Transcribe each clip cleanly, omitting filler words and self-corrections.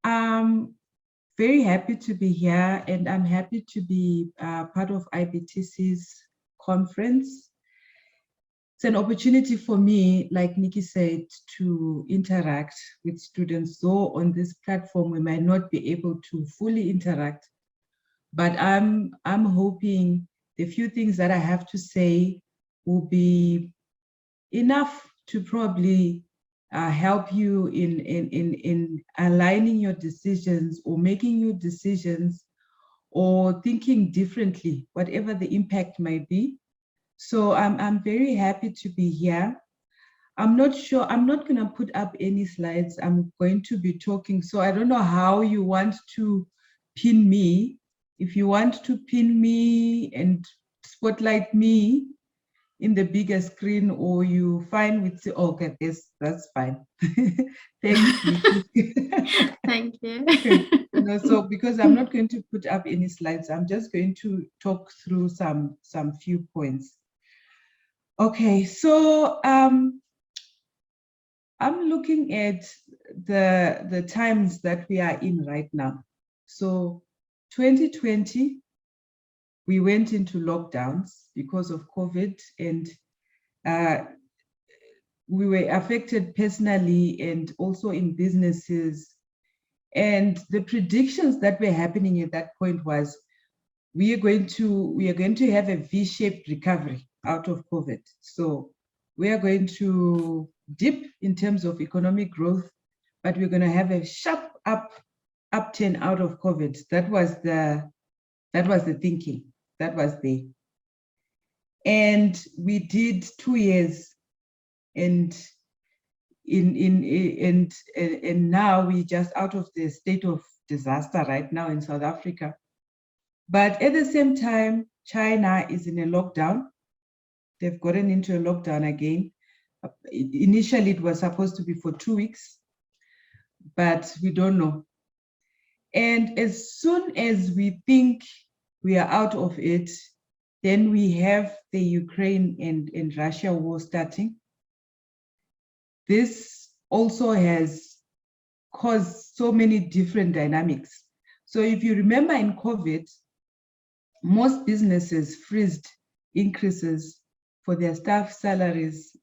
I'm very happy to be here, and I'm happy to be part of IBTC's conference. It's an opportunity for me, like Nikki said, to interact with students. So on this platform, we might not be able to fully interact, but I'm hoping the few things that I have to say will be enough to probably help you in aligning your decisions or making your decisions or thinking differently, whatever the impact might be. So I'm very happy to be here. I'm not sure, I'm not going to put up any slides. I'm going to be talking. So I don't know how you want to pin me. If you want to pin me and spotlight me in the bigger screen, or you fine with the, okay, that's fine. Thanks, Nikki. Thank you. So because I'm not going to put up any slides, I'm just going to talk through some few points. Okay, so I'm looking at the times that we are in right now. So 2020, we went into lockdowns because of COVID, and we were affected personally and also in businesses. And the predictions that were happening at that point was we are going to have a V-shaped recovery out of COVID. So we are going to dip in terms of economic growth, but we're going to have a sharp upturn out of COVID. That was the thinking. That was there. And we did 2 years, and and now we're just out of the state of disaster right now in South Africa. But at the same time, China is in a lockdown. They've gotten into a lockdown again. Initially, it was supposed to be for 2 weeks, but we don't know. And as soon as we think we are out of it, then we have the Ukraine and Russia war starting. This also has caused so many different dynamics. So if you remember in COVID, most businesses freezed increases for their staff salaries,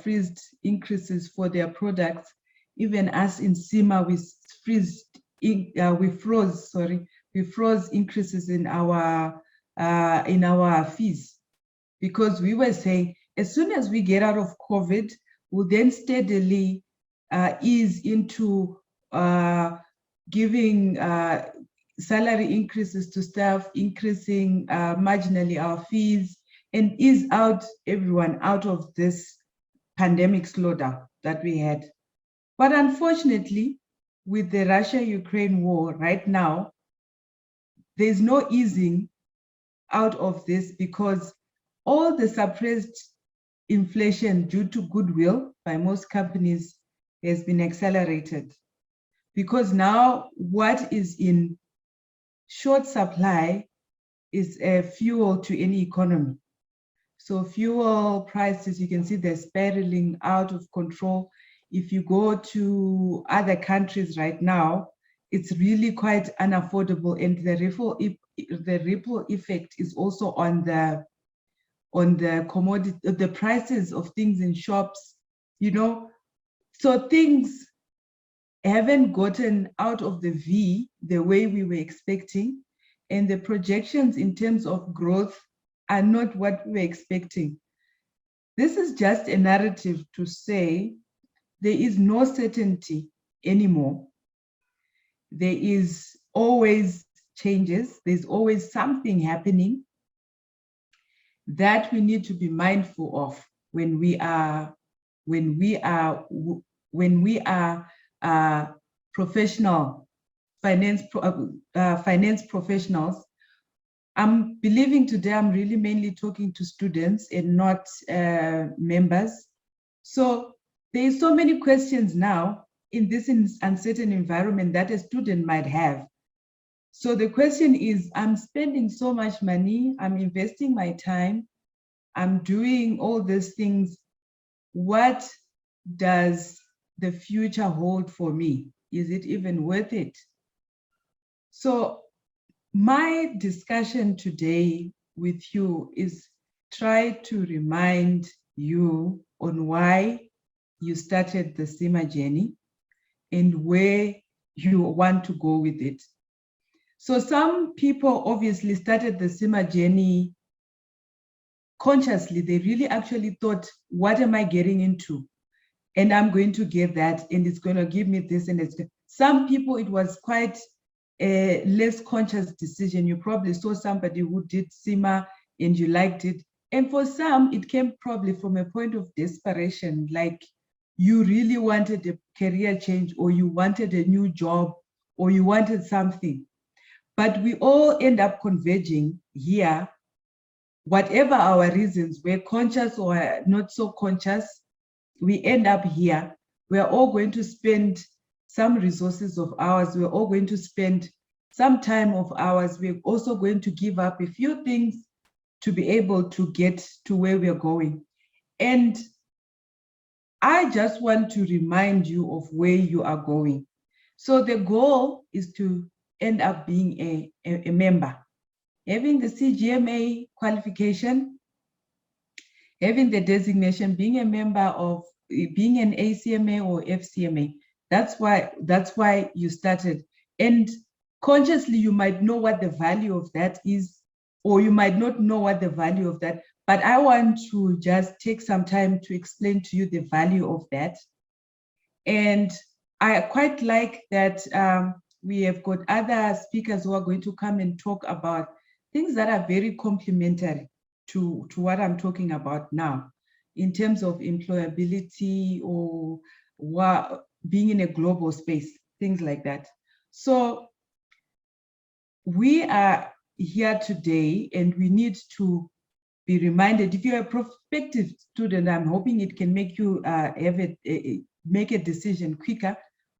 freezed increases for their products. Even us in CIMA, we froze increases in our fees, because we were saying as soon as we get out of COVID, we'll then steadily ease into giving salary increases to staff, increasing marginally our fees, and ease out everyone out of this pandemic slowdown that we had. But unfortunately, with the Russia-Ukraine war right now, there's no easing out of this, because all the suppressed inflation due to goodwill by most companies has been accelerated, because now what is in short supply is fuel to any economy. So fuel prices, you can see they're spiraling out of control. If you go to other countries right now, it's really quite unaffordable, and the ripple effect is also on the commodity, the prices of things in shops, So things haven't gotten out of the V the way we were expecting, and the projections in terms of growth are not what we were expecting. This is just a narrative to say there is no certainty anymore. There is always changes. There's always something happening that we need to be mindful of when we are professional finance professionals. I'm believing today I'm really mainly talking to students and not members. So there's so many questions now in this uncertain environment that a student might have. So the question is, I'm spending so much money, I'm investing my time, I'm doing all these things. What does the future hold for me? Is it even worth it? So my discussion today with you is try to remind you on why you started the CIMA journey and where you want to go with it. So some people obviously started the CIMA journey consciously. They really actually thought, what am I getting into? And I'm going to get that, and it's going to give me this. And it's some people, it was quite a less conscious decision. You probably saw somebody who did CIMA and you liked it. And for some, it came probably from a point of desperation, like you really wanted a career change, or you wanted a new job, or you wanted something. But we all end up converging here, whatever our reasons, we're conscious or not so conscious, we end up here. We're all going to spend some resources of ours. We're all going to spend some time of ours. We're also going to give up a few things to be able to get to where we're going. And I just want to remind you of where you are going. So the goal is to end up being a member, having the CGMA qualification, having the designation, being a member of, being an ACMA or FCMA. That's why you started. And consciously, you might know what the value of that is, or you might not know what the value of that. But I want to just take some time to explain to you the value of that. And I quite like that we have got other speakers who are going to come and talk about things that are very complementary to what I'm talking about now, in terms of employability or being in a global space, things like that. So we are here today, and we need to be reminded. If you're a prospective student, I'm hoping it can make you make a decision quicker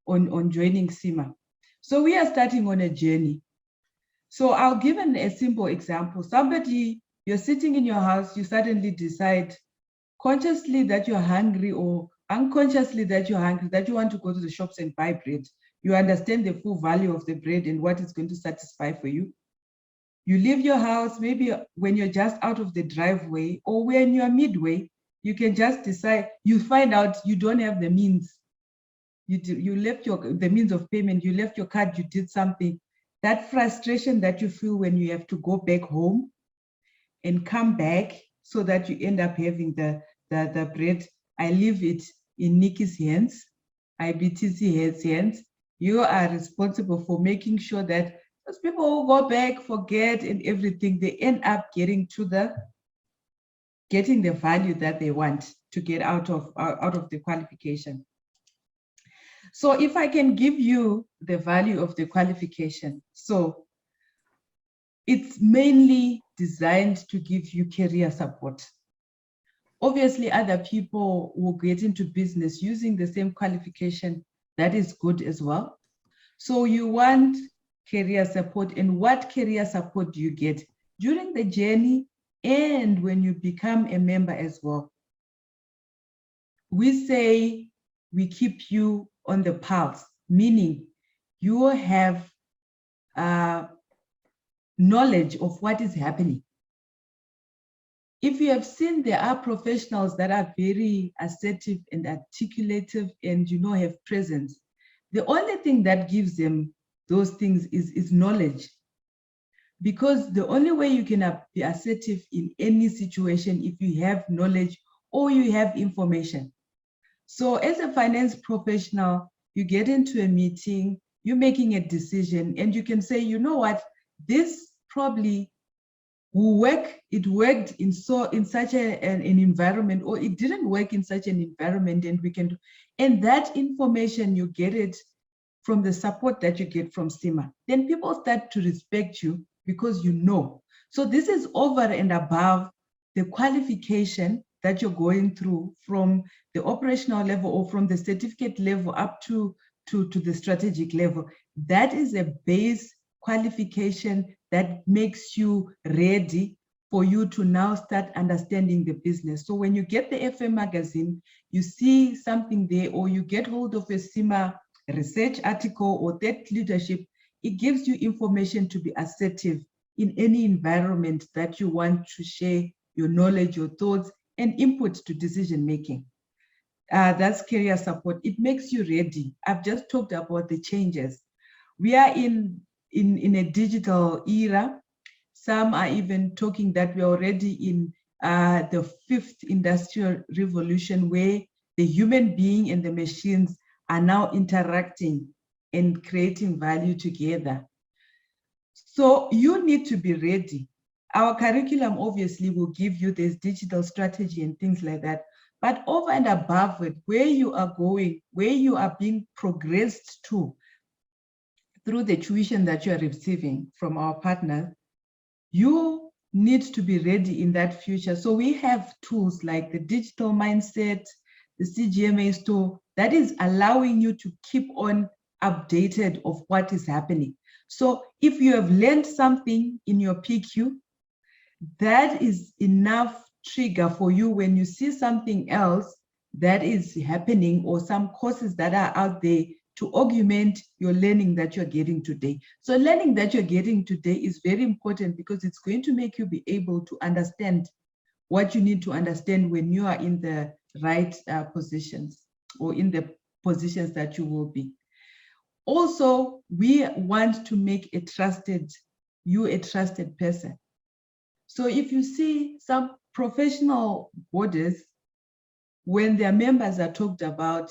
on joining CIMA. So we are starting on a journey. So I'll give a simple example. Somebody, you're sitting in your house, you suddenly decide consciously that you're hungry, or unconsciously that you're hungry, that you want to go to the shops and buy bread. You understand the full value of the bread and what it's going to satisfy for you. You leave your house, maybe when you're just out of the driveway, or when you're midway, you can just decide, you find out you don't have the means. You left the means of payment, you left your card, you did something. That frustration that you feel when you have to go back home and come back, so that you end up having the bread. I leave it in Nikki's hands, IBTC hands. You are responsible for making sure that those people who go back, forget and everything, they end up getting the value that they want to get out of the qualification. So if I can give you the value of the qualification, so it's mainly designed to give you career support. Obviously, other people will get into business using the same qualification. That is good as well. So you want career support, and what career support do you get during the journey and when you become a member as well? We say we keep you on the pulse, meaning you have knowledge of what is happening. If you have seen, there are professionals that are very assertive and articulative and have presence. The only thing that gives them those things is knowledge. Because the only way you can be assertive in any situation, if you have knowledge or you have information. So as a finance professional, you get into a meeting, you're making a decision, and you can say, you know what, this probably will work. It worked in such an environment, or it didn't work in such an environment, and we can do. And that information, you get it from the support that you get from CIMA. Then people start to respect you because you know. So this is over and above the qualification that you're going through from the operational level or from the certificate level up to the strategic level. That is a base qualification that makes you ready for you to now start understanding the business. So when you get the FM magazine, you see something there, or you get hold of a CIMA research article or thought leadership, it gives you information to be assertive in any environment that you want to share your knowledge, your thoughts, and input to decision making. That's career support. It makes you ready. I've just talked about the changes. We are in a digital era. Some are even talking that we're already in the fifth industrial revolution, where the human being and the machines are now interacting and creating value together. So you need to be ready. Our curriculum obviously will give you this digital strategy and things like that. But over and above it, where you are going, where you are being progressed to through the tuition that you are receiving from our partners, you need to be ready in that future. So we have tools like the digital mindset, the CGMA store, that is allowing you to keep on updated of what is happening. So if you have learned something in your PQ, that is enough trigger for you when you see something else that is happening or some courses that are out there to augment your learning that you're getting today. So learning that you're getting today is very important because it's going to make you be able to understand what you need to understand when you are in the right positions or in the positions that you will be. Also, we want to make you a trusted person. So if you see some professional bodies, when their members are talked about,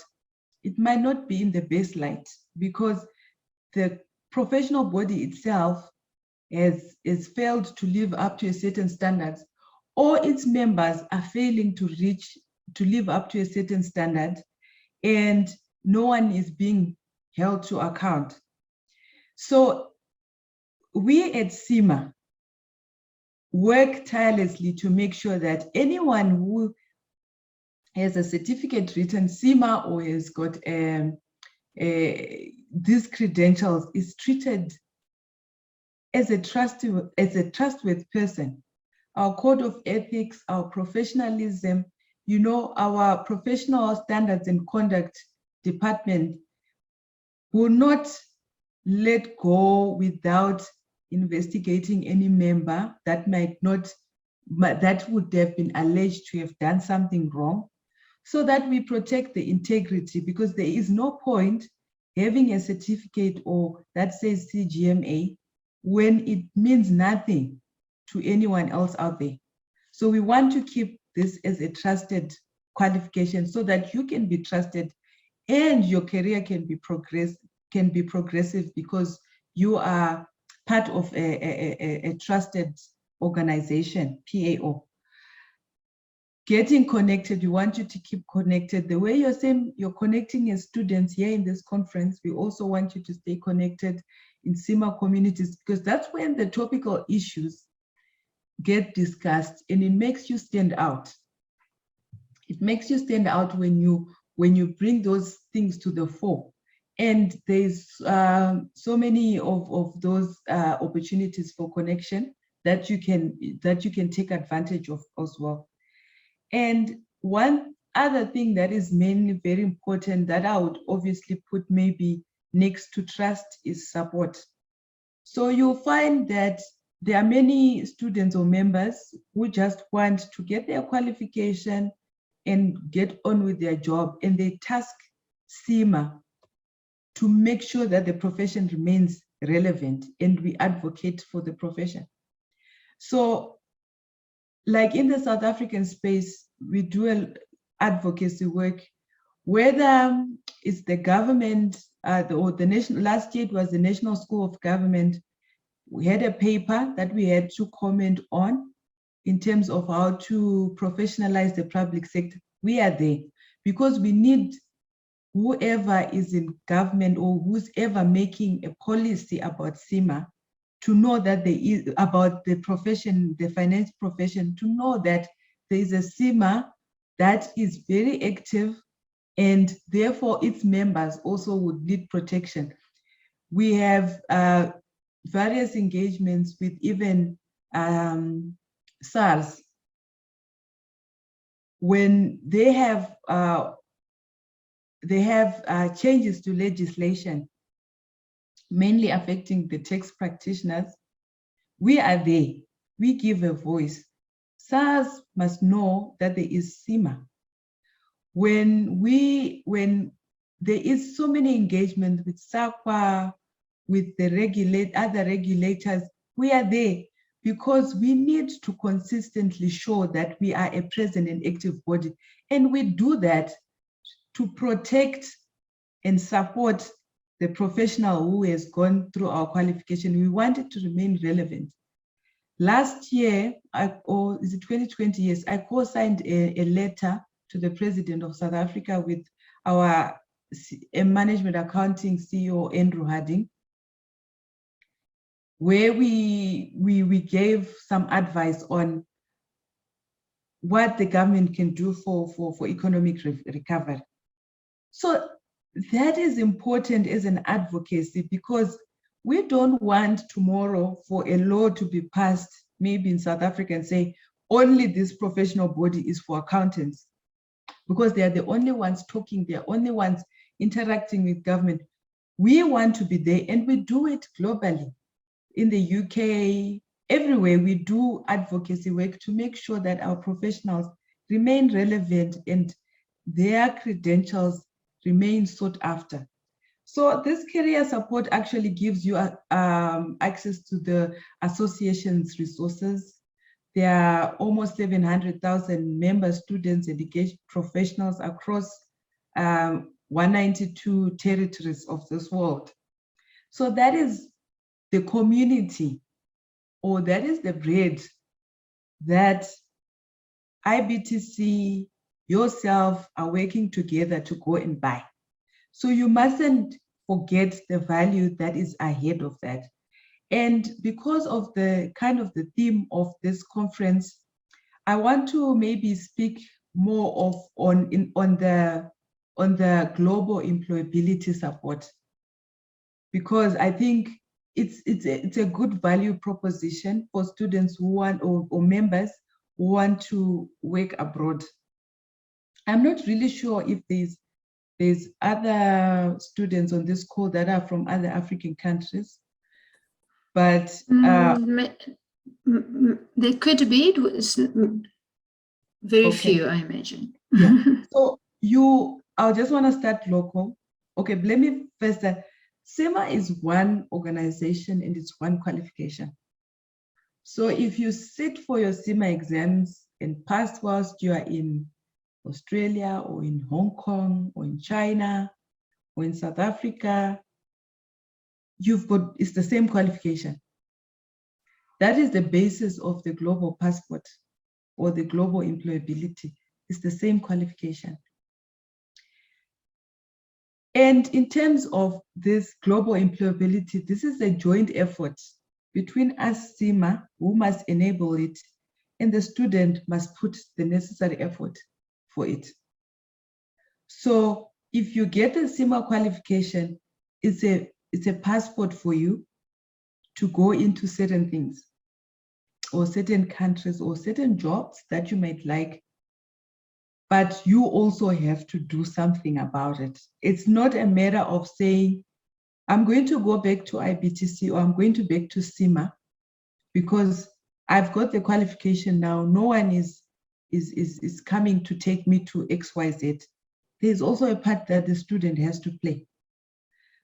it might not be in the best light because the professional body itself has failed to live up to a certain standards, or its members are failing to live up to a certain standard, and no one is being held to account. So we at CIMA work tirelessly to make sure that anyone who has a certificate written CIMA or has got these credentials is treated as a trustworthy person. Our code of ethics, our professionalism, our professional standards and conduct department will not let go without investigating any member that would have been alleged to have done something wrong, so that we protect the integrity, because there is no point having a certificate or that says CGMA when it means nothing to anyone else out there. So we want to keep this as a trusted qualification so that you can be trusted and your career can be progressive because you are part of a trusted organization, PAO. Getting connected, we want you to keep connected. The way you're saying you're connecting as students here in this conference, we also want you to stay connected in CIMA communities, because that's when the topical issues get discussed and it makes you stand out. It makes you stand out when you bring those things to the fore. And there's so many of those opportunities for connection that you can take advantage of as well. And one other thing that is mainly very important that I would obviously put maybe next to trust is support. So you'll find that there are many students or members who just want to get their qualification and get on with their job, and they task CIMA to make sure that the profession remains relevant and we advocate for the profession. So like in the South African space, we do advocacy work, whether it's the government or the national. Last year it was the National School of Government. We had a paper that we had to comment on in terms of how to professionalize the public sector. We are there because we need whoever is in government or who's ever making a policy about CIMA to know that there is about the profession, the finance profession, to know that there is a CIMA that is very active and therefore its members also would need protection. We have various engagements with even SARS. When they have they have changes to legislation, mainly affecting the tax practitioners. We are there. We give a voice. SARS must know that there is CIMA. When there is so many engagement with SAQA, with the other regulators, we are there because we need to consistently show that we are a present and active body. And we do that to protect and support the professional who has gone through our qualification. We want it to remain relevant. Last year, or is it 2020? Yes, I co-signed a letter to the President of South Africa with our management accounting CEO, Andrew Harding, where we gave some advice on what the government can do for economic recovery. So that is important as an advocacy, because we don't want tomorrow for a law to be passed, maybe in South Africa, and say only this professional body is for accountants, because they are the only ones talking, they are only ones interacting with government. We want to be there, and we do it globally. In the UK, everywhere we do advocacy work to make sure that our professionals remain relevant and their credentials remain sought after. So this career support actually gives you access to the association's resources. There are almost 700,000 member students, education professionals across 192 territories of this world. So that is the community, or that is the bread that IBTC, yourself are working together to go and buy. So you mustn't forget the value that is ahead of that. And because of the kind of the theme of this conference, I want to maybe speak more on the global employability support, because I think it's a good value proposition for students who want, or members who want to work abroad. I'm not really sure if there's other students on this call that are from other African countries, but there could be. It was very okay. few, I imagine. Yeah. So I just want to start local. Okay, let me first that CIMA is one organization and it's one qualification. So if you sit for your CIMA exams and pass whilst you are in Australia or in Hong Kong or in China or in South Africa, it's the same qualification. That is the basis of the global passport or the global employability. It's the same qualification. And in terms of this global employability, this is a joint effort between us, CIMA, who must enable it, and the student must put the necessary effort for it. So if you get a CIMA qualification, it's a passport for you to go into certain things, or certain countries, or certain jobs that you might like. But you also have to do something about it. It's not a matter of saying, I'm going to go back to IBTC or I'm going to back to CIMA because I've got the qualification now. No one is coming to take me to XYZ. There's also a part that the student has to play.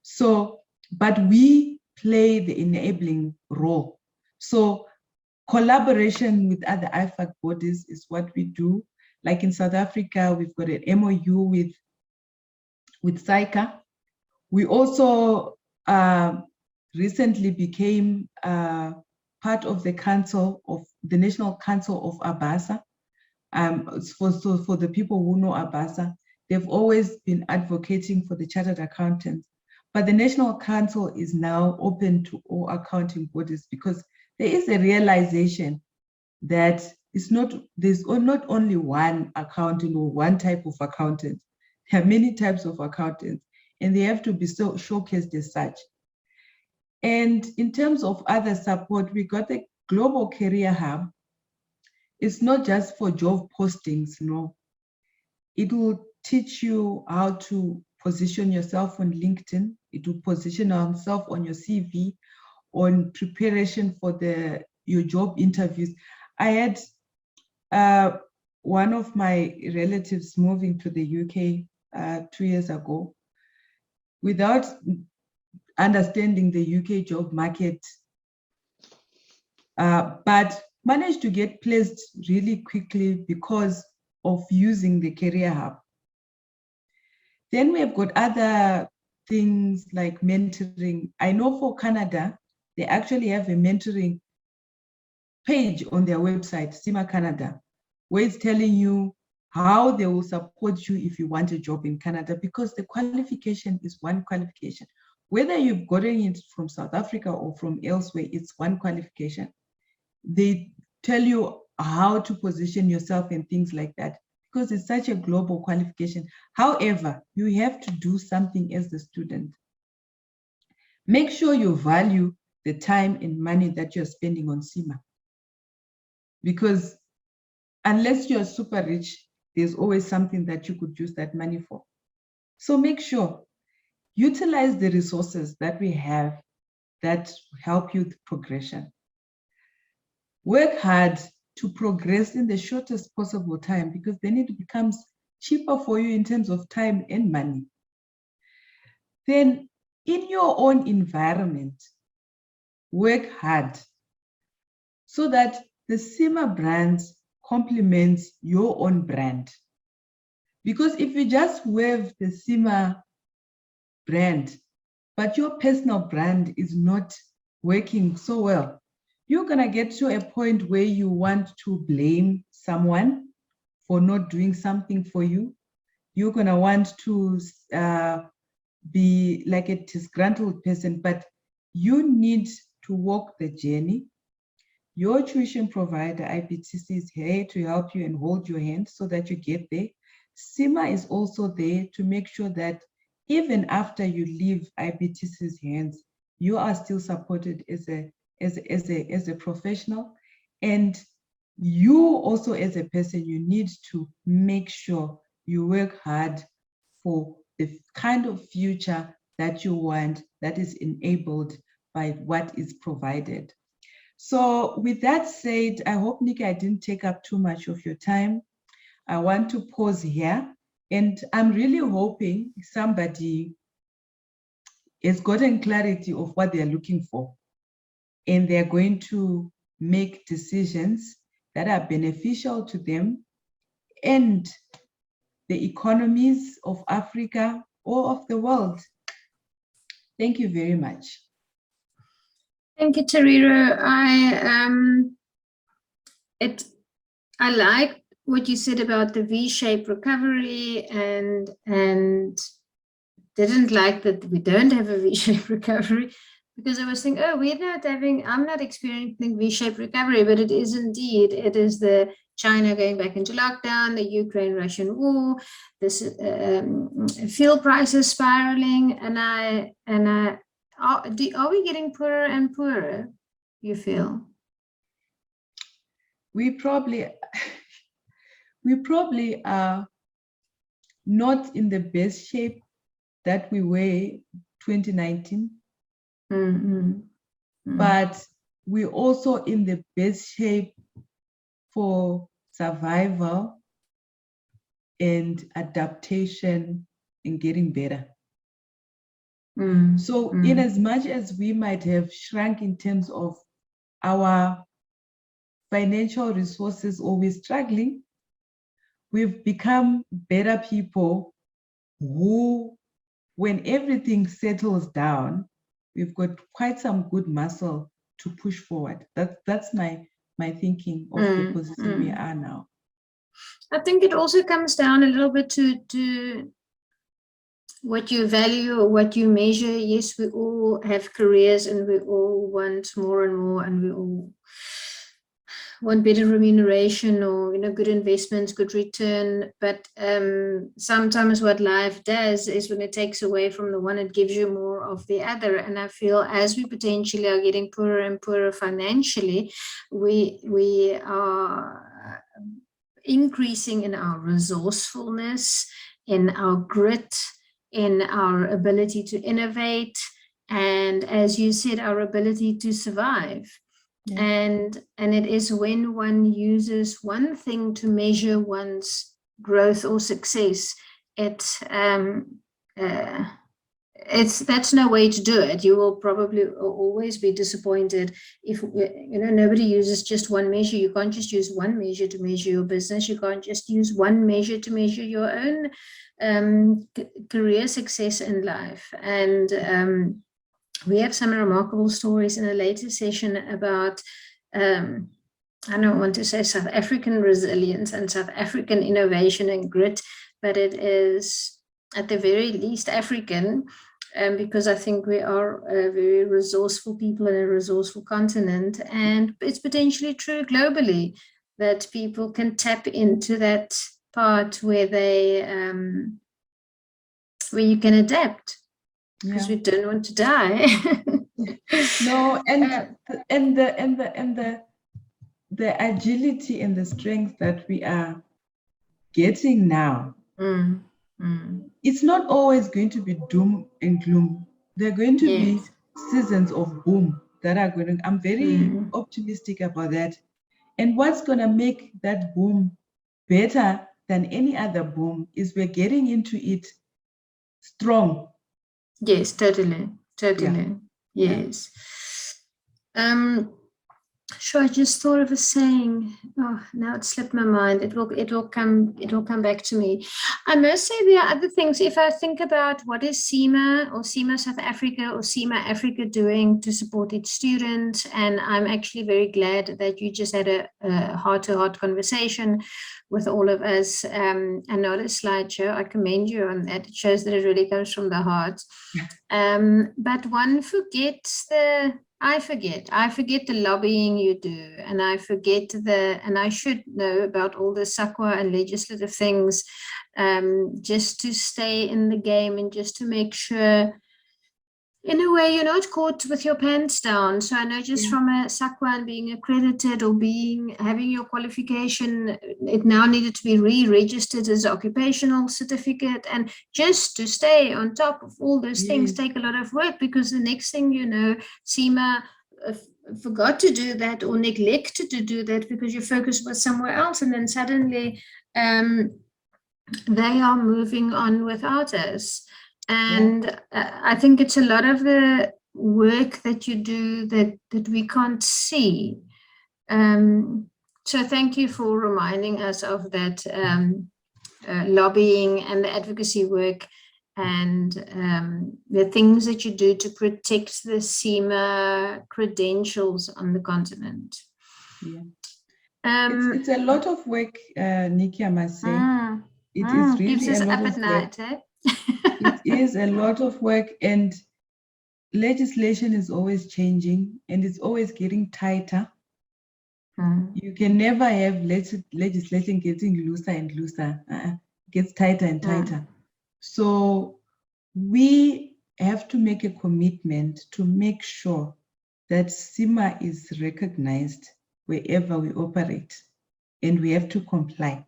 So, but we play the enabling role. So collaboration with other IFAC bodies is what we do. Like in South Africa, we've got an MOU with CICA. We also recently became part of the National Council of ABASA. For the people who know ABASA, they've always been advocating for the chartered accountants. But the National Council is now open to all accounting bodies because there is a realization that there's not only one accountant or one type of accountant. There are many types of accountants, and they have to be so showcased as such. And in terms of other support, we got the Global Career Hub. It's not just for job postings, no. It will teach you how to position yourself on LinkedIn. It will position yourself on your CV, on preparation for your job interviews. I had one of my relatives moving to the UK 2 years ago without understanding the UK job market, but managed to get placed really quickly because of using the Career Hub. Then we have got other things like mentoring. I know for Canada, they actually have a mentoring page on their website, CIMA Canada, where it's telling you how they will support you if you want a job in Canada, because the qualification is one qualification. Whether you've gotten it from South Africa or from elsewhere, it's one qualification. They tell you how to position yourself and things like that, because it's such a global qualification. However, you have to do something as the student. Make sure you value the time and money that you're spending on CIMA, because unless you're super rich, there's always something that you could use that money for. So make sure, utilize the resources that we have that help you with progression. Work hard to progress in the shortest possible time, because then it becomes cheaper for you in terms of time and money. Then in your own environment, work hard so that the CIMA brand complements your own brand. Because if you just wave the CIMA brand, but your personal brand is not working so well, you're going to get to a point where you want to blame someone for not doing something for you. You're going to want to be like a disgruntled person, but you need to walk the journey. Your tuition provider, IBTC, is here to help you and hold your hand so that you get there. CIMA is also there to make sure that even after you leave IBTC's hands, you are still supported as a professional. And you also as a person, you need to make sure you work hard for the kind of future that you want, that is enabled by what is provided. So with that said, I hope, Nikki, I didn't take up too much of your time. I want to pause here, and I'm really hoping somebody has gotten clarity of what they're looking for, and they're going to make decisions that are beneficial to them and the economies of Africa or of the world. Thank you very much. Thank you, Tariro. I like what you said about the V-shaped recovery, and didn't like that we don't have a V-shaped recovery, because I was thinking, oh, I'm not experiencing V-shaped recovery, but it is indeed. It is the China going back into lockdown, the Ukraine-Russian war, this fuel prices spiraling, are we getting poorer and poorer, you feel? We probably are not in the best shape that we were 2019. But we're also in the best shape for survival and adaptation and getting better. So in as much as we might have shrunk in terms of our financial resources, or we're struggling, we've become better people who, when everything settles down, we've got quite some good muscle to push forward. That's my thinking of the position we are now. I think it also comes down a little bit to what you value or what you measure. Yes, we all have careers and we all want more and more, and we all want better remuneration or good investments, good return. But sometimes what life does is, when it takes away from the one, it gives you more of the other. And I feel as we potentially are getting poorer and poorer financially, we are increasing in our resourcefulness, in our grit, in our ability to innovate, and as you said, our ability to survive. Yeah. And it is when one uses one thing to measure one's growth or success, that's no way to do it. You will probably always be disappointed if, you know, nobody uses just one measure. You can't just use one measure to measure your business. You can't just use one measure to measure your own career success in life. And we have some remarkable stories in a later session about, I don't want to say South African resilience and South African innovation and grit, but it is at the very least African, because I think we are a very resourceful people in a resourceful continent, and it's potentially true globally that people can tap into that part where they, where you can adapt. Because we don't want to die. No, and the agility and the strength that we are getting now, it's not always going to be doom and gloom. There are going to be seasons of boom that are going to, I'm very optimistic about that. And what's going to make that boom better than any other boom is we're getting into it strong. Yes, totally. Yes. Sure, I just thought of a saying. Oh, now it slipped my mind. It will come back to me. I must say there are other things. If I think about what is CIMA or CIMA South Africa or CIMA Africa doing to support its students, and I'm actually very glad that you just had a heart-to-heart conversation with all of us, and not a slideshow. I commend you on that. It shows that it really comes from the heart. But one forgets I forget the lobbying you do, and I forget and I should know about all the SAQA and legislative things, just to stay in the game and just to make sure, in a way, you're not caught with your pants down. So I know just from a SAQA and being accredited or having your qualification, it now needed to be re-registered as an occupational certificate, and just to stay on top of all those things take a lot of work, because the next thing you know, CIMA forgot to do that or neglected to do that because your focus was somewhere else, and then suddenly they are moving on without us. And I think it's a lot of the work that you do that we can't see. So thank you for reminding us of that lobbying and the advocacy work, and the things that you do to protect the CIMA credentials on the continent. It's a lot of work, Nikki, I must say. It is really keeps us a lot up of at night, work. It is a lot of work, and legislation is always changing and it's always getting tighter. You can never have legislation getting looser and looser. It gets tighter and tighter. So we have to make a commitment to make sure that CIMA is recognized wherever we operate, and we have to comply.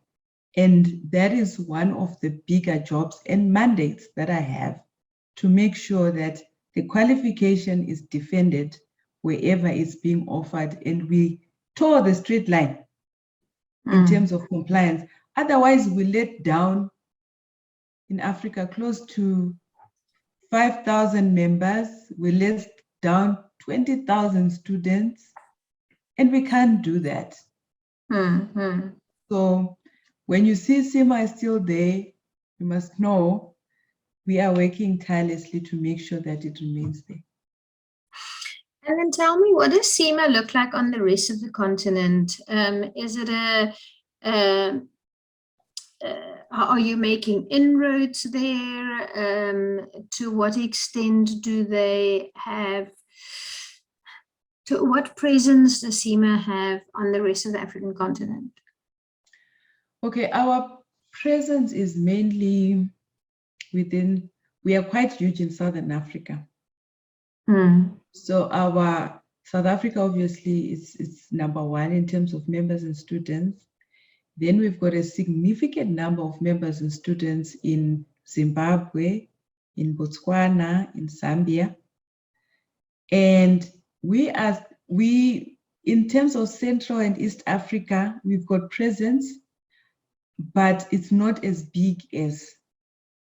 And that is one of the bigger jobs and mandates that I have, to make sure that the qualification is defended wherever it's being offered, and we toe the straight line in terms of compliance. Otherwise, we let down, in Africa, close to 5,000 members. We let down 20,000 students, and we can't do that. So when you see CIMA is still there, you must know we are working tirelessly to make sure that it remains there. And then tell me, what does CIMA look like on the rest of the continent? Is it are you making inroads there? To what extent do they have? To what presence does CIMA have on the rest of the African continent? Okay, our presence is mainly within, we are quite huge in Southern Africa. So our South Africa obviously is number one in terms of members and students. Then we've got a significant number of members and students in Zimbabwe, in Botswana, in Zambia. And in terms of Central and East Africa, we've got presence, but it's not as big as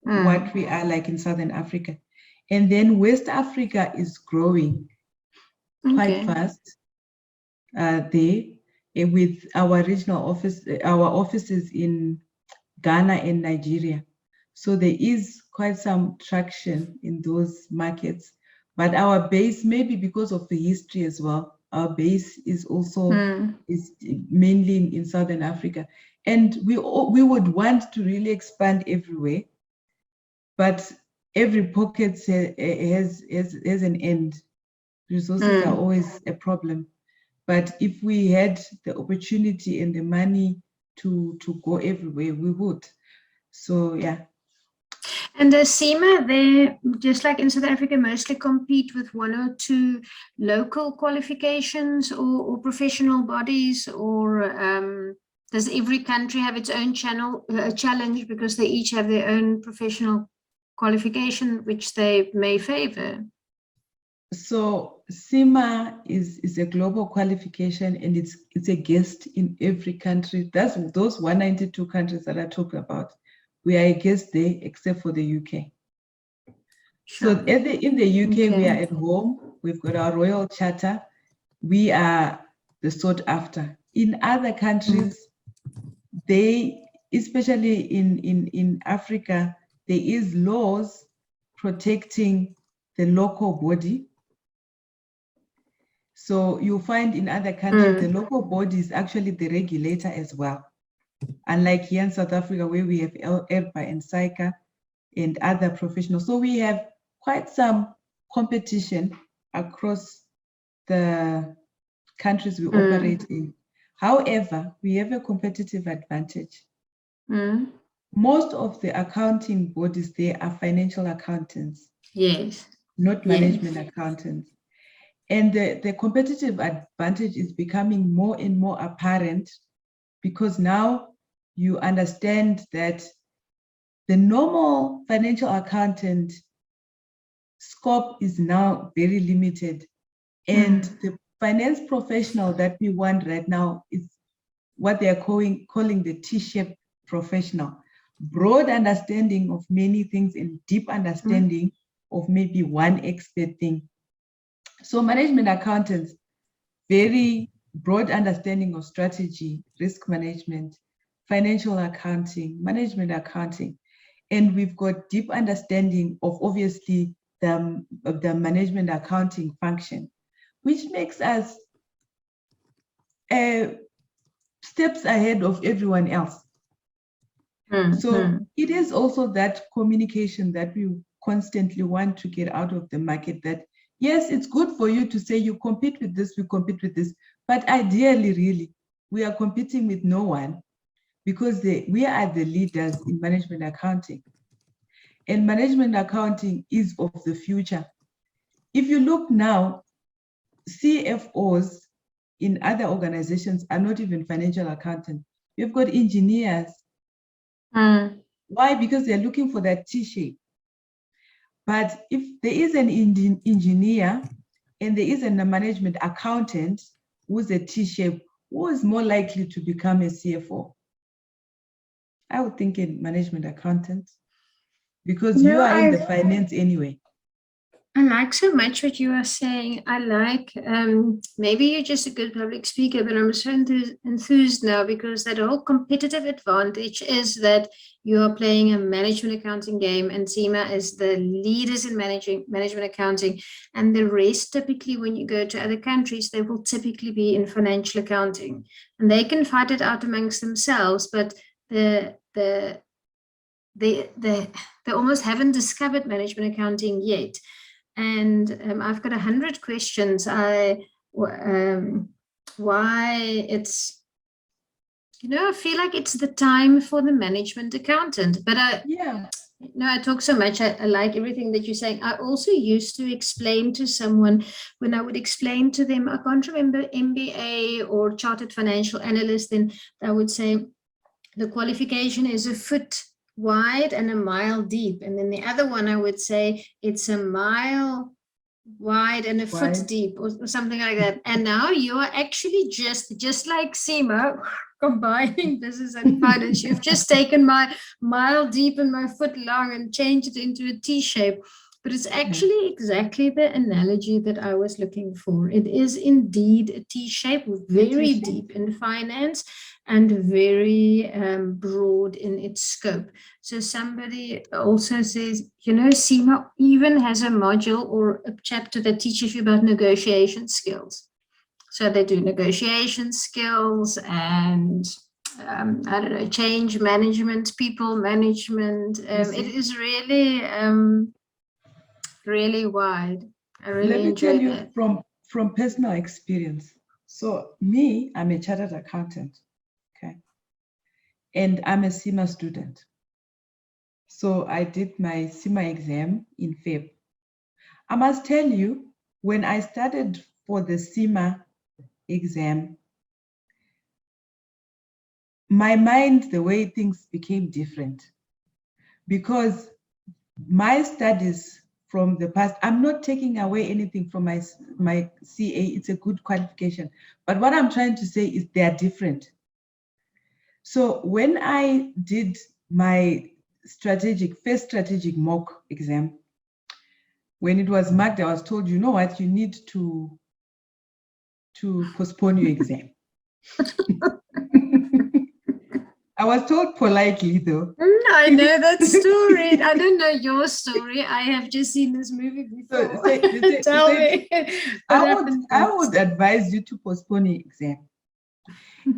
what we are like in Southern Africa. And then West Africa is growing quite fast there, with our regional office, our offices in Ghana and Nigeria. So there is quite some traction in those markets. But our base, maybe because of the history as well, our base is also is mainly in Southern Africa. And we would want to really expand everywhere, but every pocket has an end. Resources are always a problem. But if we had the opportunity and the money to go everywhere, we would. So, yeah. And the CIMA, they, just like in South Africa, mostly compete with one or two local qualifications or professional bodies, or does every country have its own challenge because they each have their own professional qualification which they may favor? So CIMA is a global qualification, and it's a guest in every country. That's those 192 countries that I talked about. We are a guest there, except for the UK. Sure. So in the UK, we are at home. We've got our royal charter. We are the sought after. In other countries, they, especially in Africa, there is laws protecting the local body. So you'll find in other countries, the local body is actually the regulator as well. Unlike here in South Africa, where we have ERPA and CICA and other professionals. So we have quite some competition across the countries we operate in. However, we have a competitive advantage. Most of the accounting bodies, they are financial accountants. Yes. Not management accountants. And the competitive advantage is becoming more and more apparent, because now you understand that the normal financial accountant scope is now very limited. And the finance professional that we want right now is what they are calling the T-shaped professional. Broad understanding of many things and deep understanding of maybe one expert thing. So management accountants, very broad understanding of strategy, risk management, financial accounting, management accounting. And we've got deep understanding of obviously the management accounting function, which makes us steps ahead of everyone else. So it is also that communication that we constantly want to get out of the market, that yes, it's good for you to say you compete with this, we compete with this, but ideally, really, we are competing with no one, because we are the leaders in management accounting. And management accounting is of the future. If you look now, CFOs in other organizations are not even financial accountants. You've got engineers. Why? Because they're looking for that T-shape. But if there is an engineer and there is a management accountant who's a T-shape, who is more likely to become a CFO? I would think a management accountant, because you are in the finance anyway. I like so much what you are saying. I like, maybe you're just a good public speaker, but I'm so enthused now, because that whole competitive advantage is that you are playing a management accounting game, and CIMA is the leaders in management accounting. And the rest, typically, when you go to other countries, they will typically be in financial accounting. And they can fight it out amongst themselves, but they almost haven't discovered management accounting yet. And I've got 100 questions. Why it's, I feel like it's the time for the management accountant. But I talk so much. I like everything that you're saying. I also used to explain to someone, when I would explain to them, I can't remember, MBA or chartered financial analyst, then I would say the qualification is a foot wide and a mile deep. And then the other one, I would say it's a mile wide and a foot Wide. deep, or something like that. And now you are actually just like CIMA, combining business and finance. You've just taken my mile deep and my foot long and changed it into a T shape. But it's actually exactly the analogy that I was looking for. It is indeed a T shape, very deep in finance and very broad in its scope. So somebody also says, you know, CIMA even has a module or a chapter that teaches you about negotiation skills. So they do negotiation skills and I don't know, change management, people management. It is really, really wide. I really Let me tell enjoyed you that. from personal experience. So me, I'm a chartered accountant, okay? And I'm a CIMA student. So I did my CIMA exam in Feb. I must tell you, when I started for the CIMA exam, my mind, the way things became different, because my studies from the past, I'm not taking away anything from my CA, it's a good qualification. But what I'm trying to say is they are different. So when I did my first strategic mock exam, when it was marked, I was told, you know what, you need to postpone your exam. I was told politely, though. I know that story. I don't know your story. I have just seen this movie before. Tell me. I would advise you to postpone your exam.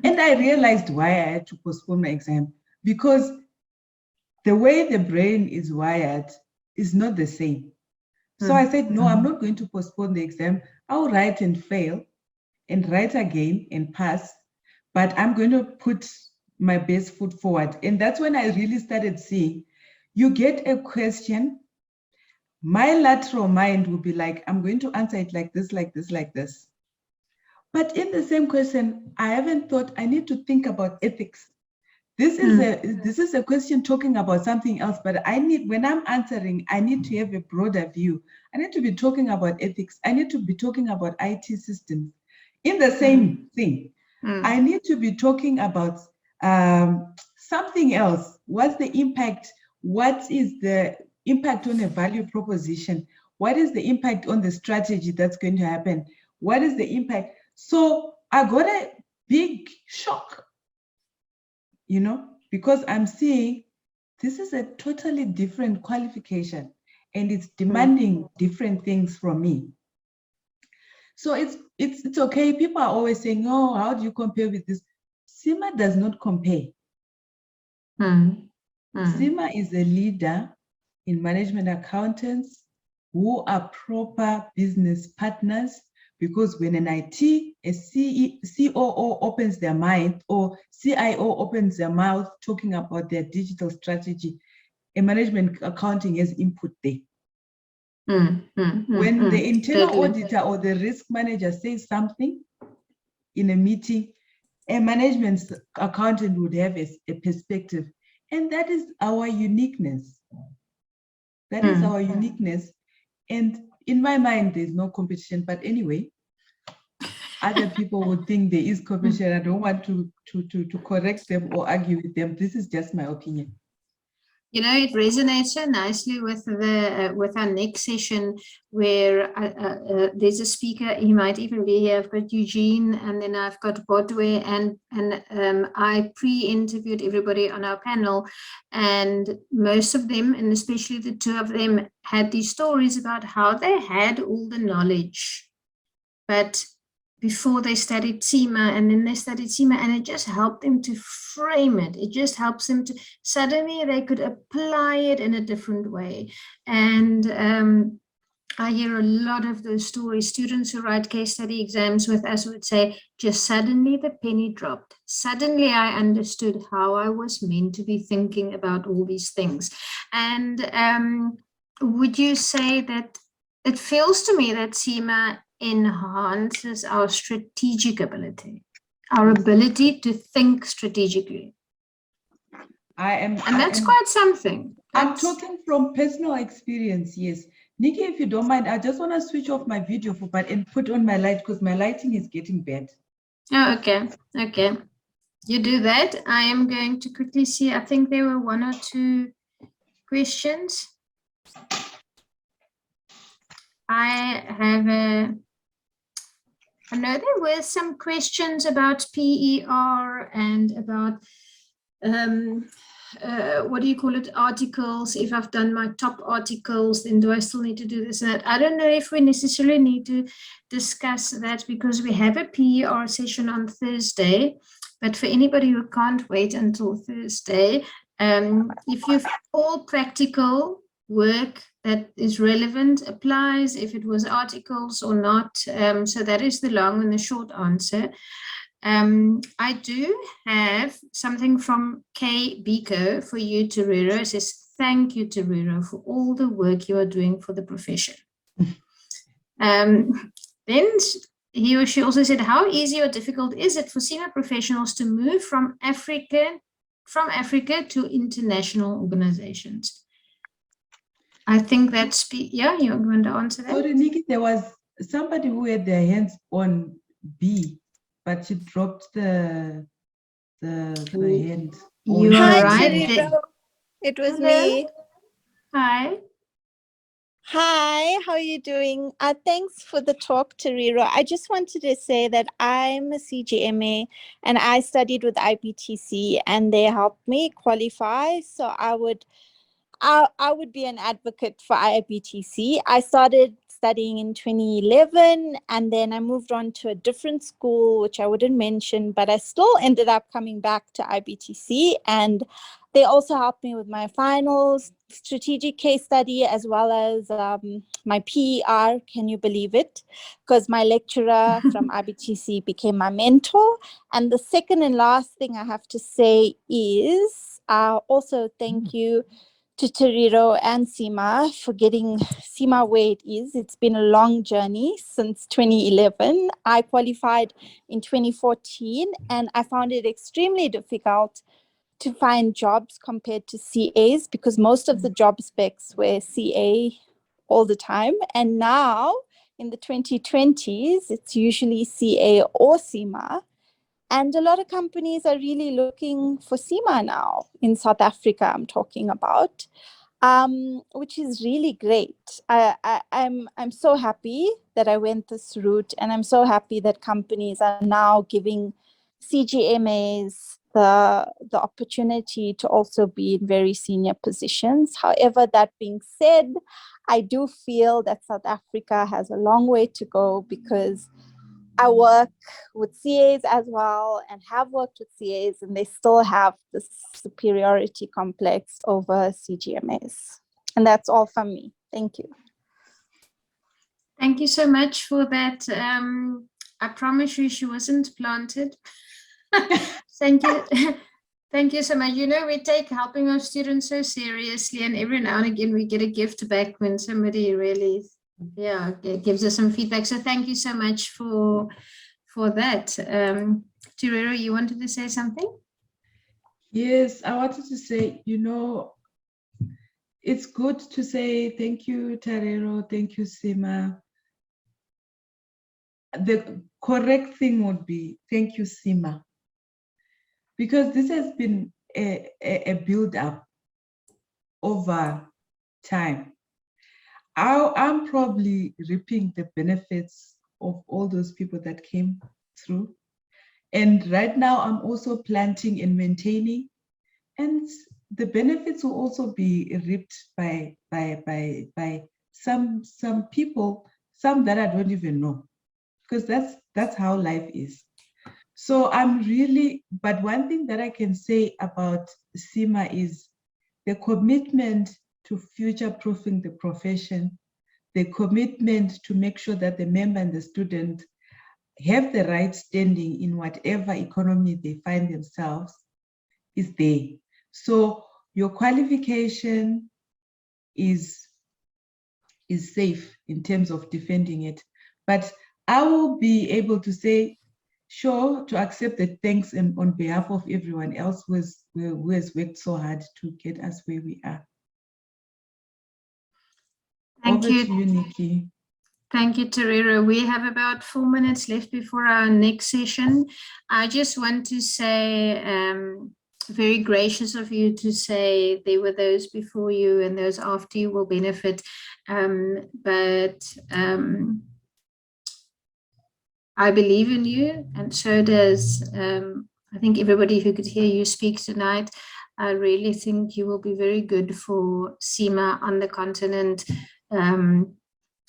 And I realized why I had to postpone my exam, because the way the brain is wired is not the same. So I said, no, I'm not going to postpone the exam. I'll write and fail and write again and pass, but I'm going to put my best foot forward. And that's when I really started seeing, you get a question, my lateral mind will be like, I'm going to answer it like this, like this, like this. But in the same question, I haven't thought, I need to think about ethics. This is a question talking about something else, but when I'm answering, I need to have a broader view. I need to be talking about ethics. I need to be talking about IT systems. In the same thing, I need to be talking about something else. What's the impact? What is the impact on a value proposition? What is the impact on the strategy that's going to happen? What is the impact? So I got a big shock, you know, because I'm seeing this is a totally different qualification and it's demanding different things from me. So it's okay. People are always saying, oh, how do you compare with this? CIMA does not compare. CIMA is a leader in management accountants who are proper business partners, because when an IT, a COO opens their mind, or CIO opens their mouth talking about their digital strategy, a management accounting has input there. When the internal auditor or the risk manager says something in a meeting, a management accountant would have a perspective. And that is our uniqueness. That is our uniqueness. And in my mind, there's no competition. But anyway, other people would think there is competition. I don't want to correct them or argue with them. This is just my opinion. You know, it resonates so nicely with with our next session, where there's a speaker. He might even be here. I've got Eugene, and then I've got Bodwe, and I pre-interviewed everybody on our panel, and most of them, and especially the two of them, had these stories about how they had all the knowledge, but before they studied CIMA, and then they studied CIMA, and it just helped them to frame it. It just helps them to, suddenly they could apply it in a different way. And I hear a lot of those stories. Students who write case study exams with us would say, just suddenly the penny dropped. Suddenly I understood how I was meant to be thinking about all these things. And would you say that it feels to me that CIMA enhances our strategic ability, our ability to think strategically? And that's quite something. I'm talking from personal experience, yes. Nikki, if you don't mind, I just want to switch off my video and put on my light because my lighting is getting bad. Oh, okay. Okay. You do that. I am going to quickly see. I think there were 1 or 2 questions. I know there were some questions about PER and about what do you call it, articles. If I've done my top articles, then do I still need to do this and that? I don't know if we necessarily need to discuss that because we have a PER session on Thursday. But for anybody who can't wait until Thursday, if you've all practical work that is relevant applies, if it was articles or not. So that is the long and the short answer. I do have something from Kay Biko for you, Terero. It says, thank you, Terero, for all the work you are doing for the profession. Then he or she also said, how easy or difficult is it for CIMA professionals to move from Africa to international organizations? I think that's, yeah, you're going to answer that. Sorry, Nikki, there was somebody who had their hands on B, but she dropped the hand. You Hi, are right. Terero. It was Hello. me. Hi. Hi, how are you doing? Thanks for the talk, Terero. I just wanted to say that I'm a CGMA and I studied with IPTC and they helped me qualify. So I would be an advocate for IPTC. I started studying in 2011 and then I moved on to a different school, which I wouldn't mention, but I still ended up coming back to IPTC and they also helped me with my finals, strategic case study, as well as my PER, can you believe it? Because my lecturer from IPTC became my mentor. And the second and last thing I have to say is also thank you to Terero and CIMA for getting CIMA where it is. It's been a long journey since 2011. I qualified in 2014 and I found it extremely difficult to find jobs compared to CAs because most of the job specs were CA all the time. And now in the 2020s, it's usually CA or CIMA. And a lot of companies are really looking for CIMA now in South Africa, I'm talking about, which is really great. I'm so happy that I went this route and I'm so happy that companies are now giving CGMAs the opportunity to also be in very senior positions. However, that being said, I do feel that South Africa has a long way to go because I work with CAs as well and have worked with CAs and they still have this superiority complex over CGMAs. And that's all from me. Thank you. Thank you so much for that. I promise you she wasn't planted. Thank you. Thank you so much. You know, we take helping our students so seriously and every now and again we get a gift back when somebody really gives us some feedback. So thank you so much for that. Terero, you wanted to say something? Yes, I wanted to say, you know, it's good to say thank you, Terero, thank you, CIMA. The correct thing would be thank you, CIMA, because this has been a build-up over time. I'm probably reaping the benefits of all those people that came through. And right now I'm also planting and maintaining. And the benefits will also be reaped by some people, some that I don't even know, because that's how life is. So but one thing that I can say about CIMA is the commitment to future-proofing the profession, the commitment to make sure that the member and the student have the right standing in whatever economy they find themselves is there. So your qualification is safe in terms of defending it. But I will be able to say, sure to accept the thanks and on behalf of everyone else who has worked so hard to get us where we are. Thank Over you. to you, Nikki. Thank you, Terero. We have about 4 minutes left before our next session. I just want to say, very gracious of you to say there were those before you and those after you will benefit. I believe in you, and so does, I think, everybody who could hear you speak tonight. I really think you will be very good for CIMA on the continent.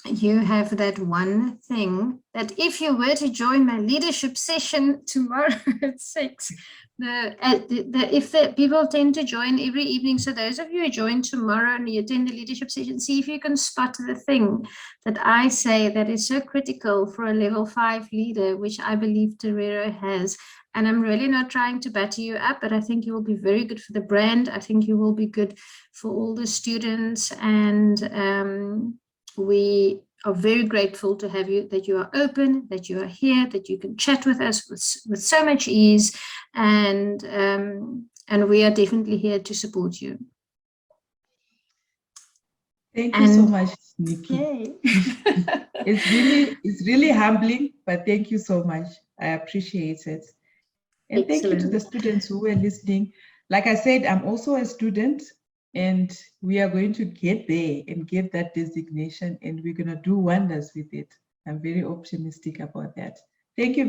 You have that one thing that if you were to join my leadership session tomorrow at 6, if the people tend to join every evening, so those of you who join tomorrow and you attend the leadership session, see if you can spot the thing that I say that is so critical for a level 5 leader, which I believe Terero has. And I'm really not trying to batter you up, but I think you will be very good for the brand. I think you will be good for all the students, and we are very grateful to have you, that you are open, that you are here, that you can chat with us with so much ease, and we are definitely here to support you. Thank you so much, Nikki. It's really humbling, but thank you so much. I appreciate it. And thank you to the students who were listening. Like I said, I'm also a student, and we are going to get there and get that designation, and we're going to do wonders with it. I'm very optimistic about that. Thank you.